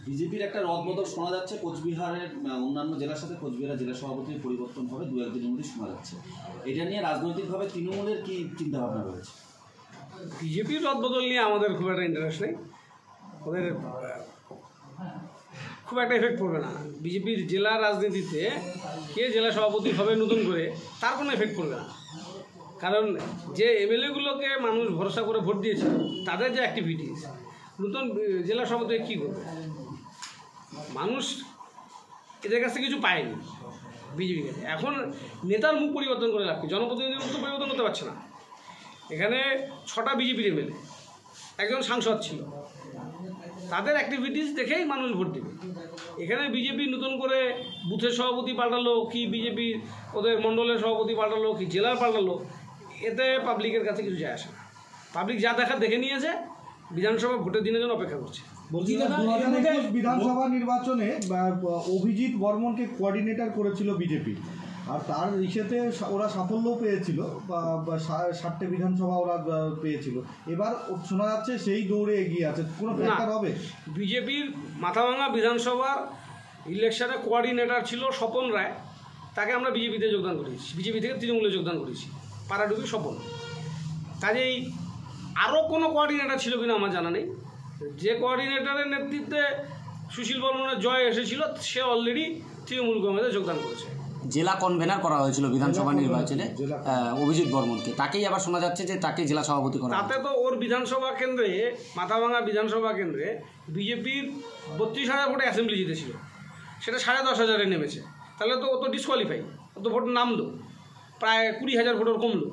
বিজেপির একটা রদবদল শোনা যাচ্ছে, কোচবিহারের অন্যান্য জেলার সাথে কোচবিহার জেলা সভাপতির পরিবর্তন হবে দু একদিনের মধ্যে শোনা যাচ্ছে। এটা নিয়ে রাজনৈতিকভাবে তৃণমূলের কি চিন্তাভাবনা রয়েছে? বিজেপির রদবদল নিয়ে আমাদের খুব একটা ইন্টারেস্ট নেই, ওদের খুব একটা এফেক্ট পড়বে না। বিজেপির জেলা রাজনীতিতে কে জেলা সভাপতি হবে নতুন করে তার কোনো এফেক্ট পড়বে না, কারণ যে এমএলএগুলোকে মানুষ ভরসা করে ভোট দিয়েছে তাদের যে অ্যাক্টিভিটিস, নতুন জেলা সভাপতি কী করবে? মানুষ এদের কাছে কিছু পায়নি বিজেপির কাছে। এখন নেতার মুখ পরিবর্তন করে লাভ কি? জনপ্রতিনিধির মুখ তো পরিবর্তন করতে পারছে না। এখানে 6টা বিজেপির এমএলএ, একজন সাংসদ ছিল, তাদের অ্যাক্টিভিটিস দেখেই মানুষ ভোট দেবে। এখানে বিজেপি নতুন করে বুথের সভাপতি পাল্টালো কি, বিজেপির ওদের মণ্ডলের সভাপতি পাল্টালো কি, জেলার পাল্টালো, এতে পাবলিকের কাছে কিছু যায় আসে না। পাবলিক যা দেখা দেখে নিয়েছে, বিধানসভা ভোটের দিনের জন্য অপেক্ষা করছে। বিধানসভা নির্বাচনে অভিজিৎ বর্মনকে কোঅর্ডিনেটর করেছিল বিজেপি, আর তার ইসেতে ওরা সাফল্যও পেয়েছিল, 7টে বিধানসভা ওরা পেয়েছিল। এবার শোনা যাচ্ছে সেই দৌড়ে এগিয়ে আছে, কোনো ফ্যাক্টর হবে? বিজেপির মাথাভাঙা বিধানসভার ইলেকশনে কোঅর্ডিনেটর ছিল স্বপন রায়, তাকে আমরা বিজেপিতে যোগদান করেছি, বিজেপি থেকে তৃণমূলে যোগদান করেছি, পাড়াডুবি স্বপন। কাজেই আরও কোনো কোঅর্ডিনেটর ছিল কিনা আমার জানা নেই। যে কোঅর্ডিনেটরের নেতৃত্বে সুশীল বর্মনের জয় এসেছিল সে অলরেডি তৃণমূল কংগ্রেসে যোগদান করেছে। জেলা কনভেনার করা হয়েছিল বিধানসভা নির্বাচনে অভিজিৎ বর্মনকে, তাকেই আবার শোনা যাচ্ছে যে তাকে জেলা সভাপতি করা। তাতে তো ওর বিধানসভা কেন্দ্রে, মাথাভাঙা বিধানসভা কেন্দ্রে বিজেপির 32,000 ভোটে অ্যাসেম্বলি জিতেছিল, সেটা 10,500-এ নেমেছে। তাহলে তো ও তো ডিসকোয়ালিফাই, ও তো ভোট নামলো, প্রায় 20,000 ভোটের কমলো।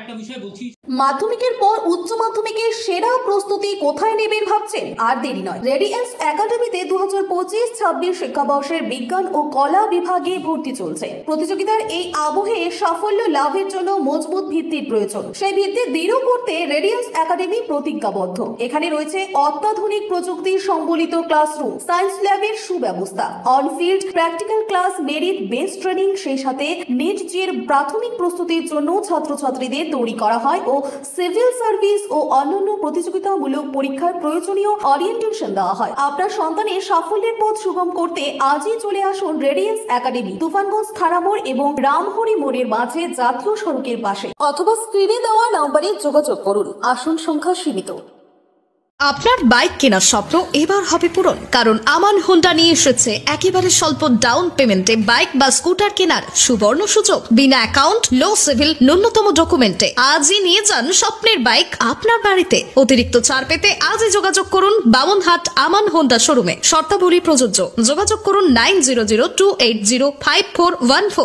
একটা বিষয় বলছি, মাধ্যমিকের পর উচ্চ মাধ্যমিকের সেরা প্রস্তুতি কোথায় নেবেন ভাবছেন? আর দেরি নয়, রেডিয়েন্স একাডেমিতে 2025-26 শিক্ষাবর্ষের বিজ্ঞান ও কলা বিভাগে ভর্তি চলছে। প্রতিযোগিতার এই আবহে সাফল্য লাভের জন্য মজবুত ভিত্তির প্রয়োজন। সেই ভিত্তি দৃঢ় করতে রেডিয়েন্স একাডেমি প্রতিজ্ঞাবদ্ধ। এখানে রয়েছে অত্যাধুনিক প্রযুক্তি সম্বলিত ক্লাসরুম, সায়েন্স ল্যাবের সুব্যবস্থা, on-field practical class, merit base training, সেই সাথে নিট জির প্রাথমিক প্রস্তুতির জন্য ছাত্রছাত্রীদের তৈরি করা হয় ও সিভিল সার্ভিস ও অন্যান্য প্রতিযোগিতামূলক পরীক্ষার প্রয়োজনীয় ওরিয়েন্টেশন দেওয়া হয়। আপনার সন্তানের সাফল্যের পথ সুগম করতে আজই চলে আসুন রেডিয়েন্স একাডেমি, তুফানগঞ্জ থানামোড় এবং রামহরি মোড়ের মাঝে, জাতীয় সড়কের পাশে, অথবা স্ক্রিনে দেওয়া নম্বরে যোগাযোগ করুন। আসন সংখ্যা সীমিত। আপনার বাইক কেনার স্বপ্ন এবার হবে পূরণ, কারণ আমান হোন্ডা নিয়ে এসেছে একেবারে স্বল্প ডাউন পেমেন্টে বাইক বা স্কুটার কেনার সুবর্ণ সুযোগ। বিনা অ্যাকাউন্ট, লো সিভিল, ন্যূনতম ডকুমেন্টে আজই নিয়ে যান স্বপ্নের বাইক আপনার বাড়িতে। অতিরিক্ত ছাড় পেতে আজই যোগাযোগ করুন বামনহাট আমান হোন্ডা শোরুমে। শর্তাবলী প্রযোজ্য। যোগাযোগ করুন 9002805414।